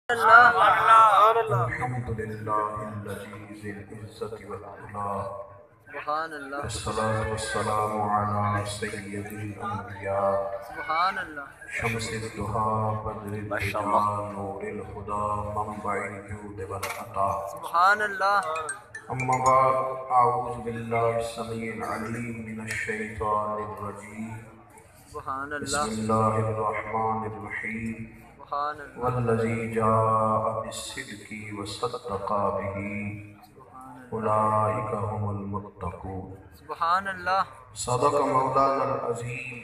الحمدللہ ذی العزت والعلا والصلاة والسلام علی سید الانبیاء شمس الضحا بدر الہدى نور الہدى منبع الجود والعطا اما بعد اعوذ باللہ السمیع العلیم من الشیطان الرجیم بسم اللہ الرحمن الرحیم والذی جاء بالصدق وصدق به اولئک هم المتقون صدق مولانا العظیم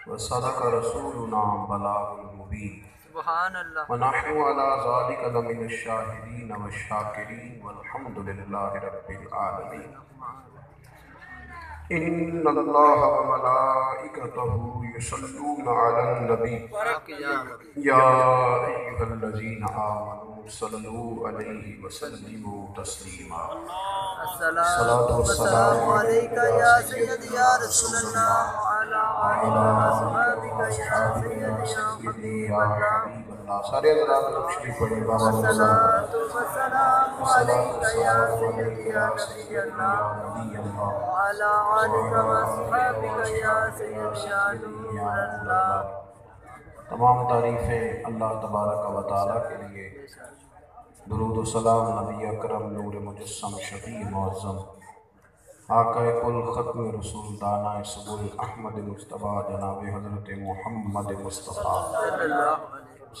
وصدق رسولنا بلاغ المبین ونحن على ذلك لمن الشاهدين والشاکرین والحمد للہ رب العالمین ان اللہ وملائکتہ یصلون علی النبی یا ایھا الذین آمنوا صلوا علیہ وسلموا تسلیما الصلاۃ والسلام علیک یا سیدی یا رسول اللہ وعلی اصحابک یا سیدی یا حبیب اللہ. سارے حضرات لوگ شریف پڑھیں. الصلاۃ والسلام علیک یا سیدی یا نبی اللہ وعلی آلک واصحابک یا سیدی یا نور اللہ. تمام تعریفیں اللہ تبارک و تعالیٰ کے لیے. درود و سلام نبی اکرم نور مجسم شفیع معظم آقا کل ختم رسول دانا سبل احمد مصطفیٰ جناب حضرت محمد مصطفیٰ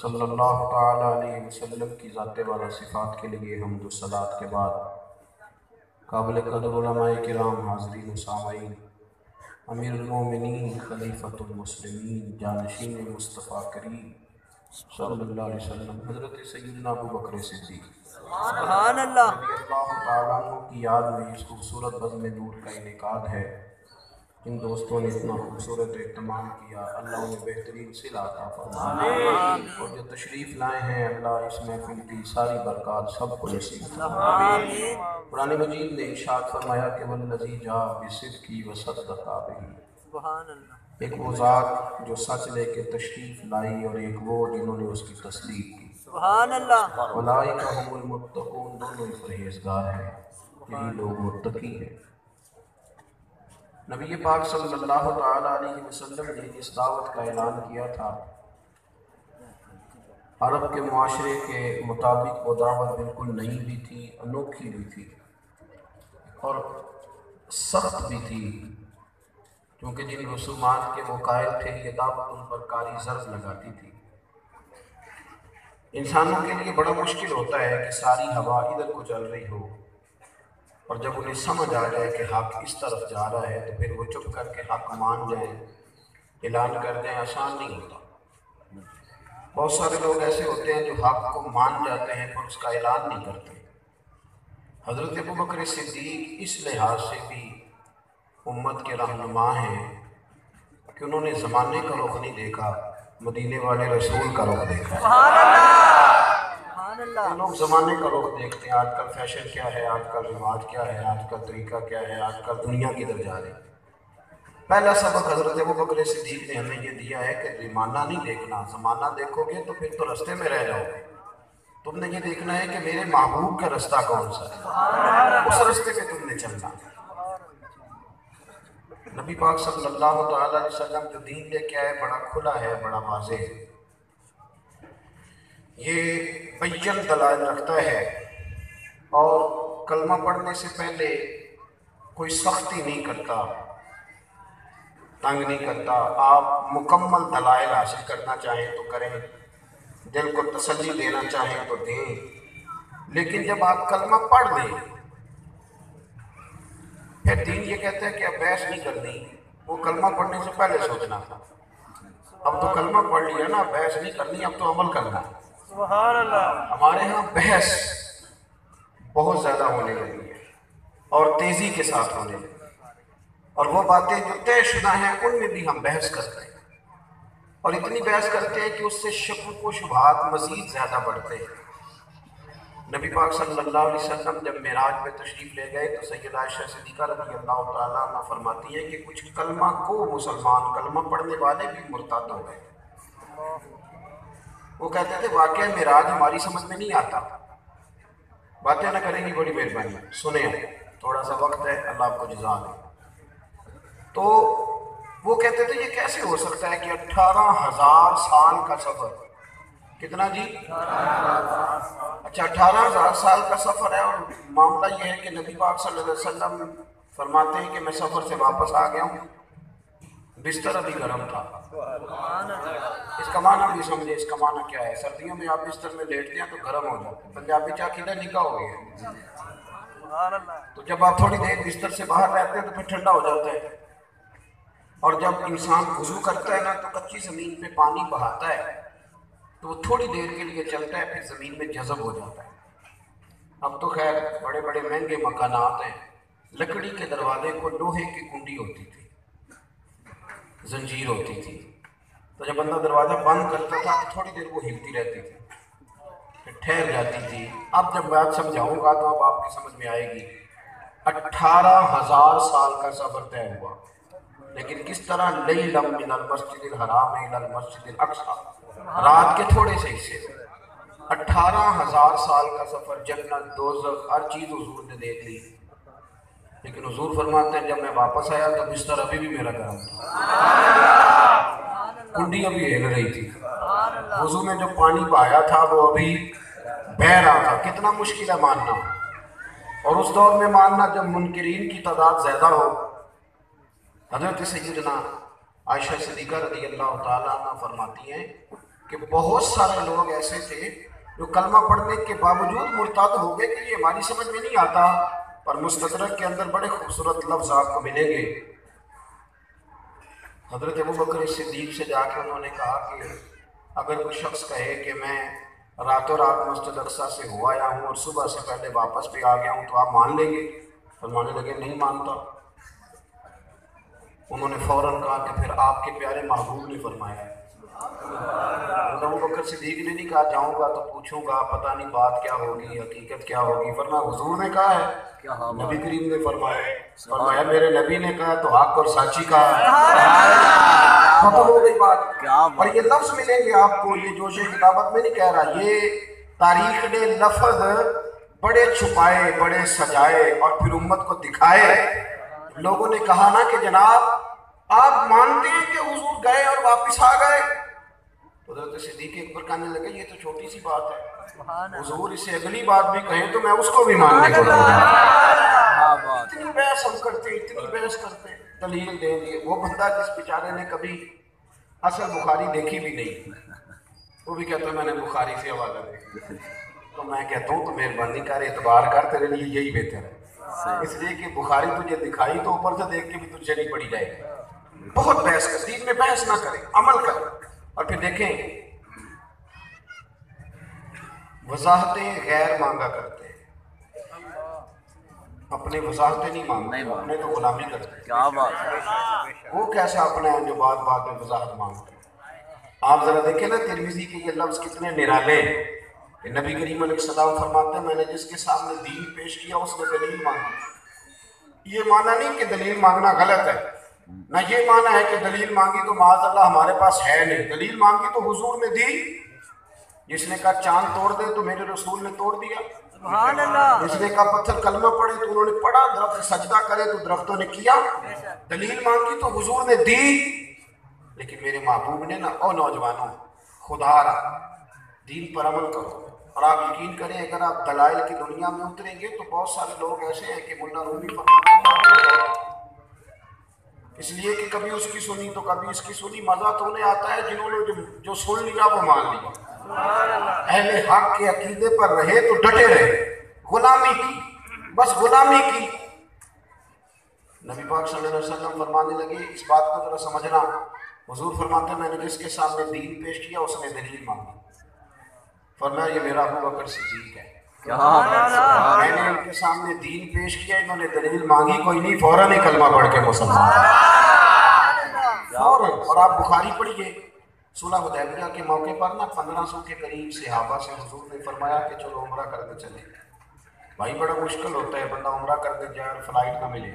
صلی اللہ تعالیٰ علیہ وسلم کی ذات والا صفات کے لیے حمد و صلات کے بعد قابل قدر علماء کرام، حاضرین و سامعین، امیر المومنین خلیفۃ المسلمین جانشین مصطفیٰ کریم صلی اللہ علیہ وسلم حضرت سیدنا ابو بکر صدیق سبحان اللہ رضی اللہ تعالیٰ عنہ کی یاد میں اس خوبصورت بزم نور کا انعقاد ہے. ان دوستوں نے اتنا خوبصورت اہتمام کیا، اللہ انہیں بہترین صلہ عطا فرمائے، اور جو تشریف لائے ہیں اللہ اس محفل کی ساری برکات سب کو نصیب فرمائے. قرآن مجید نے ارشاد فرمایا کہ والذی جاء بالصدق وصدق به. ایک وہ ذات جو سچ لے کے تشریف لائی اور ایک وہ جنہوں نے اس کی تصدیق کی. اولئک هم المتقون. دونوں پرہیزگار ہیں، یہی لوگ متقی ہیں. نبی پاک صلی اللہ تعالیٰ علیہ وسلم نے اس دعوت کا اعلان کیا تھا. عرب کے معاشرے کے مطابق وہ دعوت بالکل نئی بھی تھی، انوکھی بھی تھی اور سخت بھی تھی، کیونکہ جن رسومات کے وہ قائل تھے یہ دعوت ان پر کاری ضرب لگاتی تھی. انسانوں کے لیے بڑا مشکل ہوتا ہے کہ ساری ہوا ادھر کو چل رہی ہو اور جب انہیں سمجھ آ جائے کہ حق اس طرف جا رہا ہے تو پھر وہ چپ کر کے حق مان جائیں، اعلان کر دیں. آسان نہیں ہوتا. بہت سارے لوگ ایسے ہوتے ہیں جو حق کو مان جاتے ہیں پر اس کا اعلان نہیں کرتے. حضرت ابو بکر صدیق اس لحاظ سے بھی امت کے رہنما ہیں کہ انہوں نے زمانے کا رخ نہیں دیکھا، مدینے والے رسول کا رخ دیکھا. لوگ زمانے کا رخ دیکھتے ہیں، آج کل فیشن کیا ہے، آج کل رواج کیا ہے، آج کل طریقہ کیا ہے، آج کل دنیا کدھر جا رہی ہے. پہلا سبق حضرت ابو بکر صدیق نے ہمیں یہ دیا ہے کہ زمانہ نہیں دیکھنا. زمانہ دیکھو گے تو پھر تو رستے میں رہ جاؤ گے. تم نے یہ دیکھنا ہے کہ میرے محبوب کا رستہ کون سا ہے، اس رستے پہ تم نے چلنا. نبی پاک صلی اللہ تعالیٰ علیہ وسلم جو دین لے کے آئے بڑا کھلا ہے، بڑا واضح ہے. یہ بین دلائل رکھتا ہے اور کلمہ پڑھنے سے پہلے کوئی سختی نہیں کرتا، تنگ نہیں کرتا. آپ مکمل دلائل حاصل کرنا چاہیں تو کریں، دل کو تسلی دینا چاہیں تو دیں، لیکن جب آپ کلمہ پڑھ لیں پھر دین یہ کہتا ہے کہ اب بحث نہیں کرنی. وہ کلمہ پڑھنے سے پہلے سوچنا تھا. اب تو کلمہ پڑھ لیا نا، بحث نہیں کرنی، اب تو عمل کرنا ہے. ہمارے ہاں بحث بہت زیادہ ہونے لگی ہے اور تیزی کے ساتھ ہونے لگی، اور وہ باتیں جو طے شدہ ہیں ان میں بھی ہم بحث کرتے ہیں، اور اتنی بحث کرتے ہیں کہ اس سے شکوک و شبہات مزید زیادہ بڑھتے ہیں. نبی پاک صلی اللہ علیہ وسلم جب معراج پہ تشریف لے گئے تو سیدہ عائشہ صدیقہ رضی اللہ تعالیٰ عنہ فرماتی ہیں کہ کچھ کلمہ کو مسلمان، کلمہ پڑھنے والے بھی مرتد ہو گئے. وہ کہتے تھے واقعہ معراج ہماری سمجھ میں نہیں آتا، باتیں نہ کریں گی بڑی مہربانی، سنیں تھوڑا سا وقت ہے، اللہ آپ کو جزا دے۔ تو وہ کہتے تھے یہ کیسے ہو سکتا ہے کہ 18,000 سال کا سفر، کتنا جی؟ اچھا 18,000 سال کا سفر ہے، اور معاملہ یہ ہے کہ نبی پاک صلی اللہ علیہ وسلم فرماتے ہیں کہ میں سفر سے واپس آ گیا ہوں، بستر ابھی گرم تھا۔ اس کا معنی بھی سمجھے، اس کا معنی کیا ہے؟ سردیوں میں آپ بستر میں لیٹتے ہیں تو گرم ہو جاتے ہیں، پنجابی چاقیدہ نکاح ہو گئی ہے، تو جب آپ تھوڑی دیر بستر سے باہر رہتے ہیں تو پھر ٹھنڈا ہو جاتا ہے، اور جب انسان وضو کرتا ہے نا تو کچی زمین پہ پانی بہاتا ہے تو وہ تھوڑی دیر کے لیے چلتا ہے، پھر زمین میں جذب ہو جاتا ہے۔ اب تو خیر بڑے بڑے مہنگے مکانات ہیں، لکڑی کے دروازے کو لوہے کی کنڈی ہوتی تھی، زنجیر ہوتی تھی، تو جب بندہ دروازہ بند کرتا تھا تو تھوڑی دیر وہ ہلتی رہتی تھی، پھر ٹھہر جاتی تھی۔ اب جب بات سمجھاؤں گا تو اب آپ کی سمجھ میں آئے گی۔ 18,000 سال کا سفر طے ہوا، لیکن کس طرح لیلا من المسجد الحرام الی المسجد الاقصی، رات کے تھوڑے سے حصے سے 18,000 سال کا سفر، جنت دوزخ ہر چیز حضور نے دیکھ لی، لیکن حضور فرماتے ہیں جب میں واپس آیا تو بستر ابھی بھی میرا گرم تھا، کنڈی ابھی ہل رہی تھی، وضو میں جو پانی بہایا تھا وہ ابھی بہہ رہا تھا۔ کتنا مشکل ہے ماننا، اور اس دور میں ماننا جب منکرین کی تعداد زیادہ ہو۔ حضرت سیدنا عائشہ صدیقہ رضی اللہ تعالیٰ عنہ فرماتی ہیں کہ بہت سارے لوگ ایسے تھے جو کلمہ پڑھنے کے باوجود مرتد ہو گئے کہ یہ ہماری سمجھ میں نہیں آتا، پر مستدرک کے اندر بڑے خوبصورت لفظ آپ کو ملیں گے۔ حضرت ابوبکر صدیق سے جا کے انہوں نے کہا کہ اگر کوئی شخص کہے کہ میں راتوں رات مسجد اقصیٰ سے ہوا آیا ہوں اور صبح سے پہلے واپس بھی آ گیا ہوں تو آپ مان لیں گے؟ فرمانے لگے نہیں مانتا۔ انہوں نے فوراً کہا کہ پھر آپ کے پیارے محبوب نے فرمایا ہے۔ ابوبکر صدیق نے نہیں کہا جاؤں گا تو پوچھوں گا پتہ نہیں بات کیا ہوگی، حقیقت کیا ہوگی، فرمایا حضور نے کہا ہے، نبی کریم نے فرمایا میرے نبی نے کہا تو حق اور سچی کہا، ختم ہو گئی بات۔ اور یہ لفظ ملیں گے آپ کو، یہ جوش کتابت میں نہیں کہہ رہا، یہ تاریخ نے لفظ بڑے چھپائے بڑے سجائے اور پھر امت کو دکھائے۔ لوگوں نے کہا نا کہ جناب آپ مانتے ہیں کہ حضور گئے اور واپس آ گئے؟ حضرت صدیق اکبر کہنے لگے یہ تو چھوٹی سی بات ہے، حضور اس سے اگلی بات بھی کہیں تو میں اس کو بھی ماننے کو لگا۔ اتنی بحث ہم کرتے ہیں، اتنی بحث کرتے ہیں، دلیل دیں گے۔ وہ بندہ جس بیچارے نے کبھی اصل بخاری دیکھی بھی نہیں، وہ بھی کہتا ہے میں نے بخاری سے حوالہ دیکھا، تو میں کہتا ہوں تو مہربانی کر اعتبار کر، تیرے لیے یہی بہتر ہے، اس لیے کہ بخاری تجھے دکھائی تو اوپر سے دیکھ کے بھی تجھے نہیں پڑی جائے گی۔ بہت بحث کر، دین میں بحث نہ کریں، عمل کریں۔ اور پھر دیکھیں وضاحتیں غیر مانگا کرتے ہیں، اپنے وضاحتیں نہیں مانگتے، اپنے تو غلامی کرتے ہیں۔ کیا بات، وہ کیسا اپنا ہے جو بات بات میں وضاحت مانگتے ہیں۔ آپ ذرا دیکھیں نا ترمذی کے یہ لفظ کتنے نرالے ہیں کہ نبی کریم علیہ السلام فرماتے ہیں میں نے جس کے سامنے دین پیش کیا اس نے دلیل مانگی۔ یہ معنی نہیں کہ دلیل مانگنا غلط ہے، نہ یہ معنی ہے کہ دلیل مانگی تو معاذ اللہ ہمارے پاس ہے نہیں، دلیل مانگی تو حضور نے دی۔ جس نے کہا چاند توڑ دے تو میرے رسول نے توڑ دیا، سبحان اللہ۔ جس نے کہا پتھر کلمہ پڑھے تو انہوں نے پڑھا، درخت سجدہ کرے تو درختوں نے کیا۔ دلیل مانگی تو حضور نے دی، لیکن میرے محبوب نے نا او نوجوانوں خدا را دین پر عمل کرو۔ اور آپ یقین کریں اگر آپ دلائل کی دنیا میں اتریں گے تو بہت سارے لوگ ایسے ہیں کہ ملا رومی فرماتے، اس لیے کہ کبھی اس کی سنی تو کبھی اس کی سنی، مزہ تو انہیں آتا ہے جنہوں نے جو سن لیا وہ مان لیا۔ اہل حق کے عقیدے پر رہے تو ڈٹے رہے، غلامی کی، بس غلامی کی۔ نبی پاک صلی اللہ علیہ وسلم فرمانے لگے اس بات کو ذرا سمجھنا، حضور فرماتے ہیں میں نے جس کے سامنے دین پیش کیا اس نے دلیل مانگی، فرمایا یہ میرا ابوبکر صدیق ہے۔ میں نے ان کے سامنے دین پیش کیا، انہوں نے دلیل مانگی کوئی نہیں، فوراً ہی کلمہ پڑھ کے مسلمان فوراً۔ اور آپ بخاری پڑھیے، صلح حدیبیہ کے موقع پر نا 1500 کے قریب صحابہ سے حضور نے فرمایا کہ چلو عمرہ کرنے چلیں۔ بھائی بڑا مشکل ہوتا ہے بندہ عمرہ کرنے جائے اور فلائٹ نہ ملے،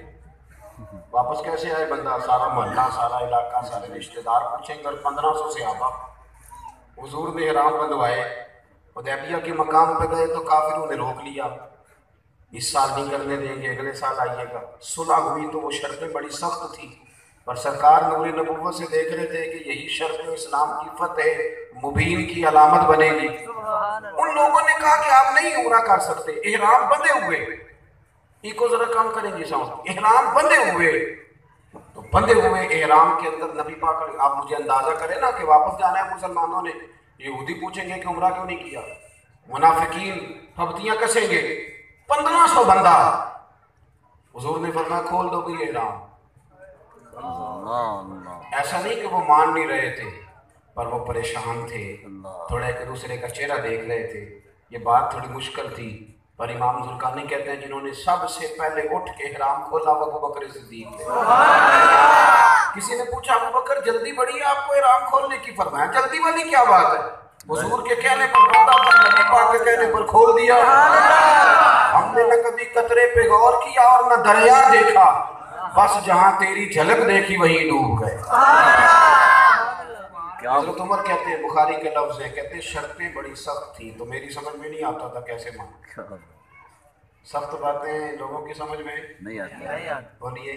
واپس کیسے آئے بندہ؟ سارا محلہ، سارا علاقہ، سارے رشتہ دار پوچھیں گے، 1500 صحابہ۔ حضور نے احرام بندھوائے، حدیبیہ کے مقام پہ گئے تو کافروں نے روک لیا، اس سال نہیں کرنے دیں گے، اگلے سال آئیے گا۔ صلح ہوئی تو وہ شرطیں بڑی سخت تھی، پر سرکار نور نبوت سے دیکھ رہے تھے کہ یہی شرطیں اسلام کی فتح مبین کی علامت بنے گی۔ ان لوگوں نے کہا کہ آپ نہیں عمرہ کر سکتے، احرام بندھے ہوئے، ایک ذرا کام کریں گے ساؤنڈ، احرام بندھے ہوئے، تو بندھے ہوئے احرام کے اندر نبی پاک، آپ مجھے اندازہ کریں نا کہ واپس جانا ہے مسلمانوں نے، یہودی پوچھیں گے کہ عمرہ کیوں نہیں کیا، منافقین پھپتیاں کسیں گے، 1500 بندہ۔ حضور نے فرمایا کھول دو بھی احرام۔ ایسا نہیں کہ وہ مان نہیں رہے تھے، پر وہ پریشان تھے، تھوڑا ایک دوسرے کا چہرہ دیکھ رہے تھے، یہ بات تھوڑی مشکل تھی، پر امام ذوالقرنین کہتے ہیں جنہوں نے سب سے پہلے اٹھ کے احرام کھولا وہ ابو بکر صدیق تھے۔ کسی نے پوچھا ابو بکر جلدی بڑی ہے آپ کو احرام کھولنے کی، فرمایا جلدی والی کیا بات ہے، حضور کے کہنے پر بندہ تھا، نبی پاک کے کہنے پر کھول دیا۔ ہم نے نہ کبھی قطرے پہ غور کیا اور نہ دریا دیکھا، بس جہاں تیری جھلک دیکھی وہی ڈوب گئے۔ حضرت عمر کہتے ہیں، بخاری کے لفظ ہیں، کہتے ہیں شرطیں بڑی سخت تھی تو میری سمجھ میں نہیں آتا تھا کیسے مان۔ سخت باتیں لوگوں کی سمجھ میں نہیں آتی، بولیے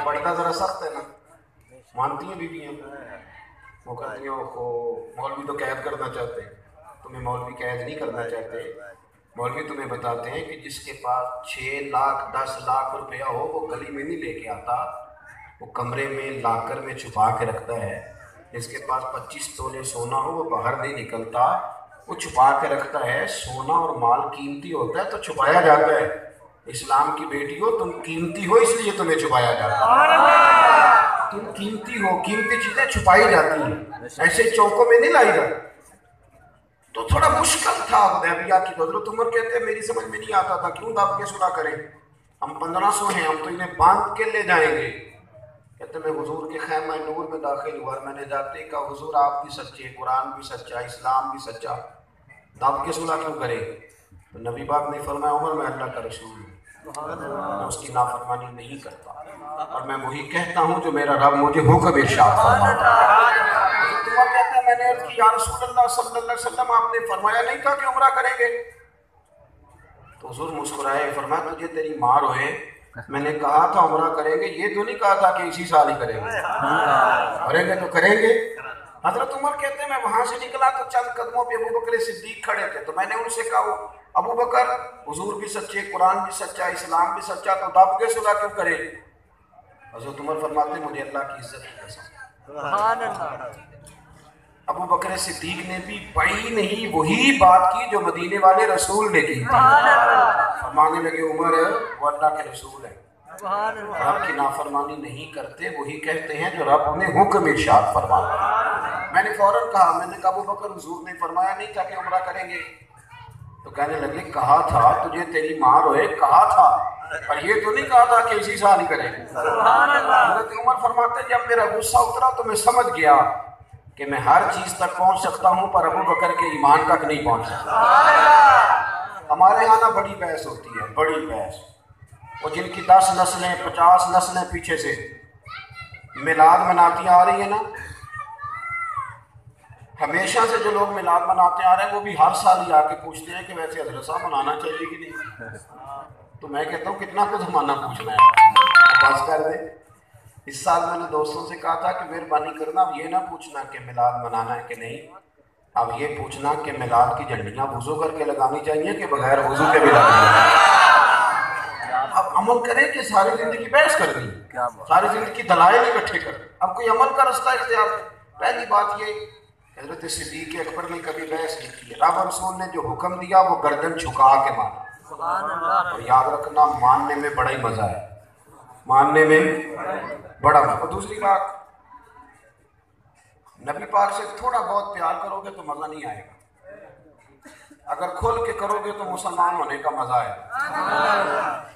پڑھتا ذرا سخت ہے نا، مانتی ہیں بیویاں، وہ کہتی ہیں کو مولوی تو قید کرنا چاہتے ہیں، تمہیں مولوی قید نہیں کرنا چاہتے، مولوی تمہیں بتاتے ہیں کہ جس کے پاس 6 لاکھ 10 لاکھ روپیہ ہو وہ گلی میں نہیں لے کے آتا، وہ کمرے میں لاکر میں چھپا کے رکھتا ہے، جس کے پاس 25 تولے سونا ہو وہ باہر نہیں نکلتا، وہ چھپا کے رکھتا ہے۔ سونا اور مال قیمتی ہوتا ہے تو چھپایا جاتا ہے، اسلام کی بیٹی ہو تم قیمتی ہو اس لیے تمہیں چھپایا جاتا ہے، تم قیمتی ہو، قیمتی چیزیں چھپائی جاتی ہیں، ایسے چوکوں میں نہیں لائی جاتی۔ تو تھوڑا مشکل تھا حدیبیہ کی، حضرت عمر کہتے ہیں میری سمجھ میں نہیں آتا تھا کیوں دب کے صلح کریں، ہم 1500 ہیں، ہم تو انہیں باندھ کے لے جائیں گے۔ کہتے میں حضور کے خیمہ نور میں داخل ہوا، میں نے جاتے کہا حضور آپ بھی سچے، قرآن بھی سچا، اسلام بھی سچا، دب کے صلح کیوں کرے؟ تو نبی پاک نے فرمایا عمر میں اللہ کا رسول ہوں، میں اس کی نافرمانی نہیں کرتا، اور میں وہی کہتا ہوں جو میرا رب مجھے حکم ارشاد فرماتا ہے۔ عمر کہتا ہے میں نے عرض کی یا رسول اللہ صلی اللہ علیہ وسلم آپ نے فرمایا نہیں تھا کہ عمرہ کریں گے؟ تو حضور مسکرائے، فرمایا تجھے تیری ماں روئے، میں نے کہا تھا عمرہ کریں گے، یہ تو نہیں کہا تھا کہ اسی سال ہی کریں گے، کریں گے تو کریں گے۔ حضرت عمر کہتے ہیں میں وہاں سے نکلا تو چند قدموں پہ ابو بکر صدیق کھڑے تھے، تو میں نے ان سے کہا ابو بکر حضور بھی سچے، قرآن بھی سچا، اسلام بھی سچا، تو دب کے صلح کیوں کرے؟ حضرت عمر فرماتے ہیں مجھے اللہ کی عزت کی قسم، ابو بکر صدیق نے بھی بڑی نہیں وہی بات کی جو مدینے والے رسول نے کی، فرمانے لگے عمر وہ اللہ کے رسول ہیں، رب کی نافرمانی نہیں کرتے، وہی کہتے ہیں جو رب نے حکم ارشاد فرمایا۔ میں نے فوراً کہا، میں نے کہا ابو بکر حضور نے فرمایا نہیں تھا کہ عمرہ کریں گے؟ تو کہنے لگے کہا تھا تجھے تیری ماں روئے، کہا تھا، اور یہ تو نہیں کہا تھا کہ اسی سال ہی کریں گے۔ حضرت عمر فرماتے ہیں جب میرا غصہ اترا تو میں سمجھ گیا کہ میں ہر چیز تک پہنچ سکتا ہوں پر ابو بکر کے ایمان تک نہیں پہنچ سکتا۔ ہمارے یہاں نا بڑی بحث ہوتی ہے، بڑی بحث، وہ جن کی 10 نسلیں 50 نسلیں پیچھے سے میلاد مناتی آ رہی ہیں نا، ہمیشہ سے جو لوگ میلاد مناتے آ رہے ہیں وہ بھی ہر سال ہی آ کے پوچھتے ہیں کہ ویسے حضرت صاحب منانا چاہیے کہ نہیں؟ تو میں کہتا ہوں کتنا کچھ ہمانا پوچھنا ہے، بس کر دیں۔ اس سال میں نے دوستوں سے کہا تھا کہ مہربانی کرنا اب یہ نہ پوچھنا کہ میلاد منانا ہے کہ نہیں، اب یہ پوچھنا کہ میلاد کی جھنڈیاں وضو کر کے لگانی چاہیے کہ بغیر وضو کے بھی لگانی چاہیے۔ اب عمل کریں کہ ساری زندگی بحث کر دی، ساری زندگی دلائل اکٹھے کر، اب کوئی عمل کا رستہ اختیار کرے۔ پہلی بات یہ حضرت صدیق اکبر نے کبھی بحث نہیں کی، رب رسول نے جو حکم دیا وہ گردن جھکا کے مانا، اور یاد رکھنا ماننے میں بڑا ہی مزہ ہے، ماننے میں بڑا مزہ۔ اور دوسری بات نبی پاک سے تھوڑا بہت پیار کرو گے تو مزہ نہیں آئے گا، اگر کھل کے کرو گے تو مسلمان ہونے کا مزہ آئے گا۔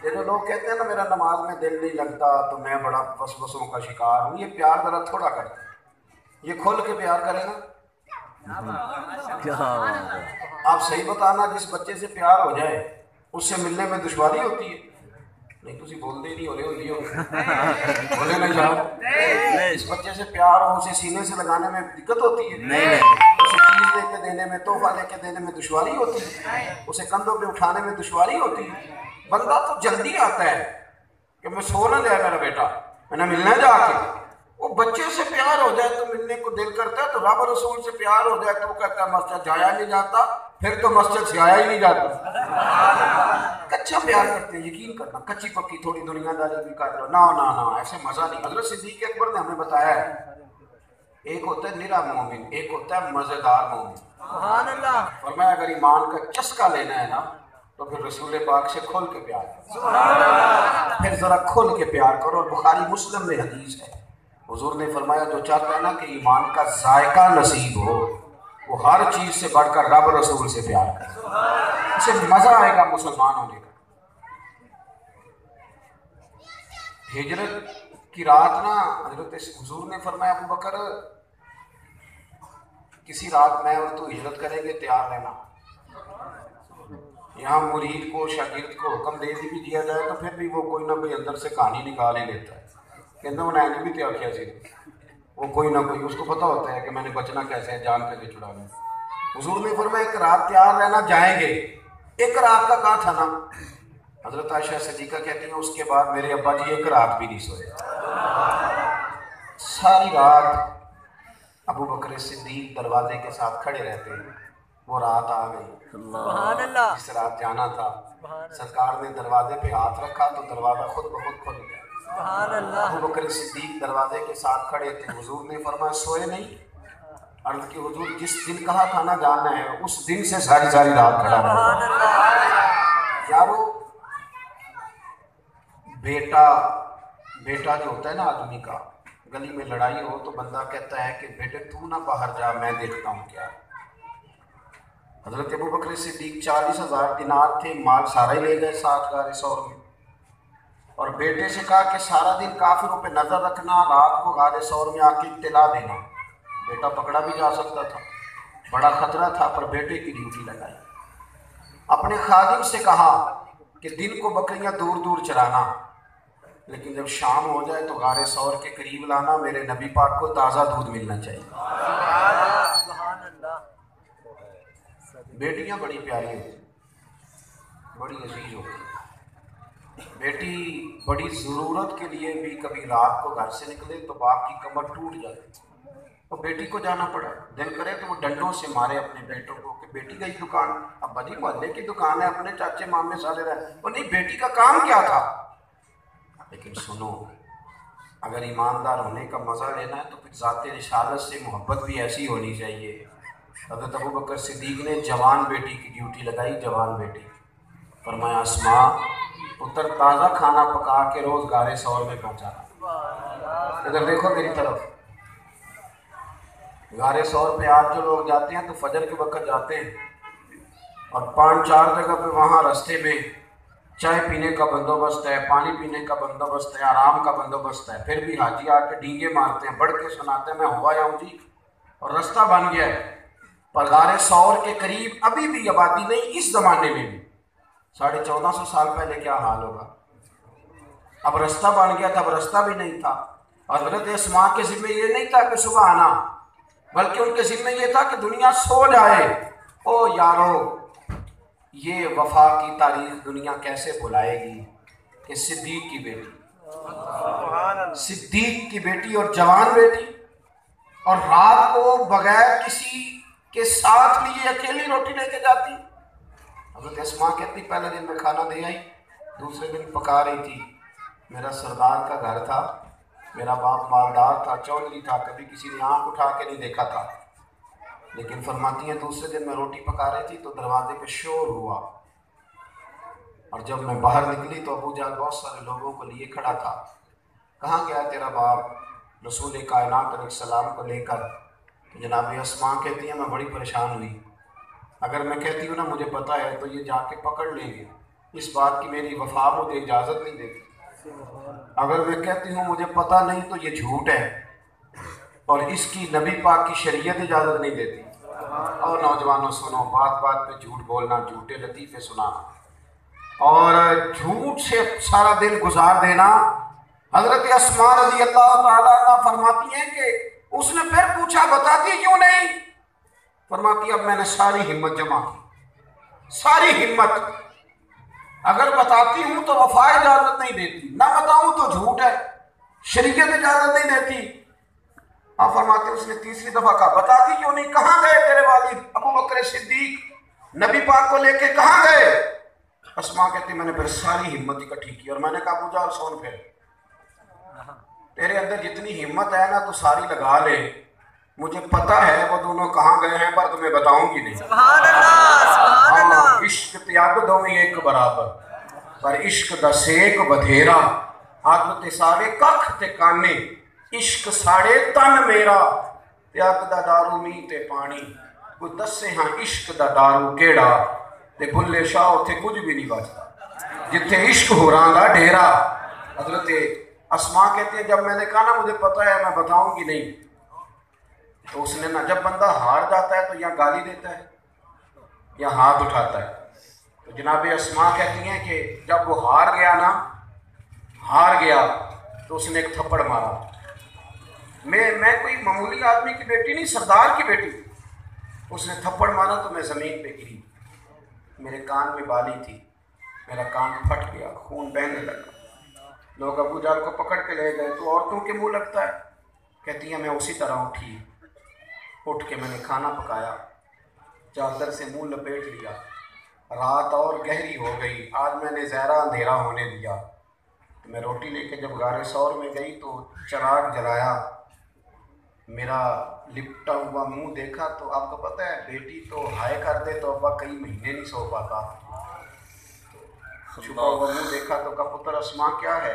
یہ جو لوگ کہتے ہیں نا میرا نماز میں دل نہیں لگتا تو میں بڑا وسوسوں کا شکار ہوں، یہ پیار ذرا تھوڑا کرتے ہیں، یہ کھل کے پیار کرے نا۔ آپ صحیح بتانا جس بچے سے پیار ہو جائے اس سے ملنے میں دشواری ہوتی ہے، نہیں تسی بولتے ہی نہیں ہو رہے ہوندی ہو بولے نا یار اس بچے سے پیار ہو اسے سینے سے لگانے میں دقت ہوتی ہے نہیں اسے چیز دے کے دینے میں تحفہ لے کے دینے میں دشواری ہوتی ہے اسے کندھوں پہ اٹھانے میں دشواری ہوتی ہے بندہ تو جلدی آتا ہے کہ میں سو نہ جائے میرا بیٹا میں نے ملنا جا کے وہ بچے سے پیار ہو جائے تو ملنے کو دل کرتا ہے تو رب رسول سے پیار ہو جائے تو وہ کہتا ہے مسجد جایا نہیں جاتا پھر تو مسجد سے آیا ہی نہیں جاتا کچا پیار کرتے ہیں یقین کرنا کچی پکی تھوڑی دنیا داری بھی کر لو نہ ایسے مزہ نہیں حضرت صدیق اکبر نے ہمیں بتایا ہے ایک ہوتا ہے نرا مومن ایک ہوتا ہے مزیدار مومن فرمایا اگر ایمان کا چسکا لینا ہے نا تو پھر رسول پاک سے کھول کے پیار کرو پھر ذرا کھول کے پیار کرو اور بخاری مسلم میں حدیث ہے حضور نے فرمایا جو چاہتا ہے نا کہ ایمان کا ذائقہ نصیب ہو وہ ہر چیز سے بڑھ کر رب رسول سے پیار کرے اسے مزہ آئے گا مسلمان ہونے کا ہجرت کی رات نا حضرت حضور نے فرمایا ابو بکر کسی رات میں اور تو ہجرت کریں گے تیار رہنا یہاں مرید کو شاگرد کو حکم دے بھی دیا جائے تو پھر بھی وہ کوئی نہ کوئی اندر سے کہانی نکال ہی لیتا ہے کہنا انہیں نے بھی تیار کیا سی وہ کوئی نہ کوئی اس کو پتہ ہوتا ہے کہ میں نے بچنا کیسے ہے جان کیسے چھڑانا حضور نے فرمایا ایک رات تیار رہنا جائیں گے ایک رات کا کہاں تھا نا حضرت عائشہ صدیقہ کہتی ہیں اس کے بعد میرے ابا جی ایک رات بھی نہیں سوئے ساری رات ابو بکر صدیق دروازے کے ساتھ کھڑے رہتے ہیں وہ رات آ گئی جس رات جانا تھا سرکار نے دروازے پہ ہاتھ رکھا تو دروازہ خود بخود کھل گیا ابو بکر صدیق دروازے کے ساتھ کھڑے تھے حضور نے فرمایا سوئے نہیں عرض کی حضور جس دن کہا تھا نا جانا ہے اس دن سے ساری رات کھڑا رہا یارو بیٹا جو ہوتا ہے نا آدمی کا گلی میں لڑائی ہو تو بندہ کہتا ہے کہ بیٹے تو نہ باہر جا میں دیکھتا ہوں کیا حضرت ابو بکر صدیق 40,000 دینار تھے مال سارا ہی لے گئے 7 غار ثور میں اور بیٹے سے کہا کہ سارا دن کافروں پہ نظر رکھنا رات کو غار ثور میں آ کے اطلاع دینا بیٹا پکڑا بھی جا سکتا تھا بڑا خطرہ تھا پر بیٹے کی ڈیوٹی لگائی اپنے خادم سے کہا کہ دن کو بکریاں دور دور چرانا لیکن جب شام ہو جائے تو غار ثور کے قریب لانا میرے نبی پاک کو تازہ دودھ ملنا چاہیے بیٹیاں بڑی پیاری ہوتی بڑی عزیز ہوتی بیٹی بڑی ضرورت کے لیے بھی کبھی رات کو گھر سے نکلے تو باپ کی کمر ٹوٹ جاتی تو بیٹی کو جانا پڑا دل کرے تو وہ ڈنڈوں سے مارے اپنے بیٹوں کو کہ بیٹی گئی دکان ابا جی محلے کی دکان ہے اپنے چاچے مامے سارے رہے وہ نہیں بیٹی کا کام کیا تھا لیکن سنو اگر ایماندار ہونے کا مزہ لینا ہے تو پھر ذات رسالت سے محبت بھی ایسی ہونی چاہیے حضرت ابو بکر صدیق نے جوان بیٹی کی ڈیوٹی لگائی جوان بیٹی فرمایا اسماء پتر تازہ کھانا پکا کے روز غار ثور میں پہنچانا ادھر دیکھو میری طرف غار ثور پہ آج جو لوگ جاتے ہیں تو فجر کے وقت جاتے ہیں اور 5-4 جگہ پہ وہاں رستے میں چائے پینے کا بندوبست ہے پانی پینے کا بندوبست ہے آرام کا بندوبست ہے پھر بھی حاجی آ کے ڈینگے مارتے ہیں بڑھ کے سناتے ہیں میں ہوا جاؤں جی اور رستہ بن گیا ہے پر غار ثور کے قریب ابھی بھی آبادی نہیں اس زمانے میں بھی 1450 سال پہلے کیا حال ہوگا اب رستہ بن گیا تھا اب رستہ بھی نہیں تھا حضرت اسماء کے ذمہ یہ نہیں تھا کہ صبح آنا بلکہ ان کے ذمہ یہ تھا کہ دنیا سو جائے او یارو یہ وفا کی تاریخ دنیا کیسے بھلائے گی کہ صدیق کی بیٹی اور جوان بیٹی اور رات کو بغیر کسی کے ساتھ لیے اکیلی روٹی لے کے جاتی حضرت اسماء کہتی پہلے دن میں کھانا دے آئی دوسرے دن پکا رہی تھی میرا سردار کا گھر تھا میرا باپ مالدار تھا چودھری تھا کبھی کسی نے آنکھ اٹھا کے نہیں دیکھا تھا لیکن فرماتی ہیں دوسرے دن میں روٹی پکا رہی تھی تو دروازے پہ شور ہوا اور جب میں باہر نکلی تو ابو جان بہت سارے لوگوں کو لیے کھڑا تھا کہاں گیا تیرا باپ رسول کائنات علیہ السلام کو لے کر جناب اسماء کہتی ہیں میں بڑی پریشان ہوئی اگر میں کہتی ہوں نا مجھے پتہ ہے تو یہ جا کے پکڑ لیں گے اس بات کی میری وفا مجھے اجازت نہیں دیتی اگر میں کہتی ہوں مجھے پتہ نہیں تو یہ جھوٹ ہے اور اس کی نبی پاک کی شریعت اجازت نہیں دیتی اور نوجوانوں سنو بات بات پہ جھوٹ بولنا جھوٹے لطیفے سنانا اور جھوٹ سے سارا دن گزار دینا۔ حضرت اسماء رضی اللہ تعالیٰ عنہ فرماتی ہیں کہ اس نے پھر پوچھا بتاتی کیوں نہیں؟ فرماتی اب میں نے ساری ہمت جمع کی، ساری ہمت، اگر بتاتی ہوں تو وفا اجازت نہیں دیتی، نہ بتاؤں تو جھوٹ ہے، شریعت اجازت نہیں دیتی۔ آپ فرماتے اس نے تیسری دفعہ کہا بتاتی کیوں نہیں؟ کہاں گئے تیرے والد ابو بکر صدیق نبی پاک کو لے کے کہاں گئے؟ اسماء کہتی میں نے پھر ساری ہمت اکٹھی کی اور میں نے کہا ابو جہل سون پھر تیرے اندر جتنی ہمت ہے نا تو ساری لگا لے، مجھے پتا ہے وہ دونوں کہاں گئے ہیں پر تمہیں بتاؤں گی نہیں۔ سبحان اللہ، سبحان اللہ۔ عشق تیاب دوئی ایک برابر پر عشق دا سیک بدھیرا، آگ تے سارے ککھ تے کانے، عشق ساڑے تن میرا، تے اگ دا دارو می تے پانی، کوئی دسے ہاں عشق دا دارو کیڑا، تے بھلے شاہ اتھے کچھ بھی نہیں بچتا، جتھے عشق ہو رہا ڈیرا۔ حضرت اسماء کہتے ہیں جب میں نے کہا نا مجھے پتا ہے میں بتاؤں گی نہیں، تو اس نے نا جب بندہ ہار جاتا ہے تو یا گالی دیتا ہے یا ہاتھ اٹھاتا ہے، تو جناب اسماء کہتی ہیں کہ جب وہ ہار گیا تو اس نے ایک تھپڑ مارا۔ میں کوئی معمولی آدمی کی بیٹی نہیں، سردار کی بیٹی، اس نے تھپڑ مارا تو میں زمین پہ گری، میرے کان میں بالی تھی، میرا کان پھٹ گیا، خون بہنے لگا، لوگ ابو جہل کو پکڑ کے لے گئے تو عورتوں کے منہ لگتا ہے۔ کہتی ہیں میں اسی طرح اٹھی، اٹھ کے میں نے کھانا پکایا، چادر سے منہ لپیٹ لیا، رات اور گہری ہو گئی، آج میں نے زہرا اندھیرا ہونے دیا، تو میں روٹی لے کے جب غار ثور میں گئی تو چراغ جلایا، میرا لپٹا ہوا منہ دیکھا تو آپ کو پتہ ہے بیٹی تو ہائے کر دے تو ابا کئی مہینے نہیں سو پاتا، چھپا ہوا منہ دیکھا تو کہا پتر اسماء کیا ہے؟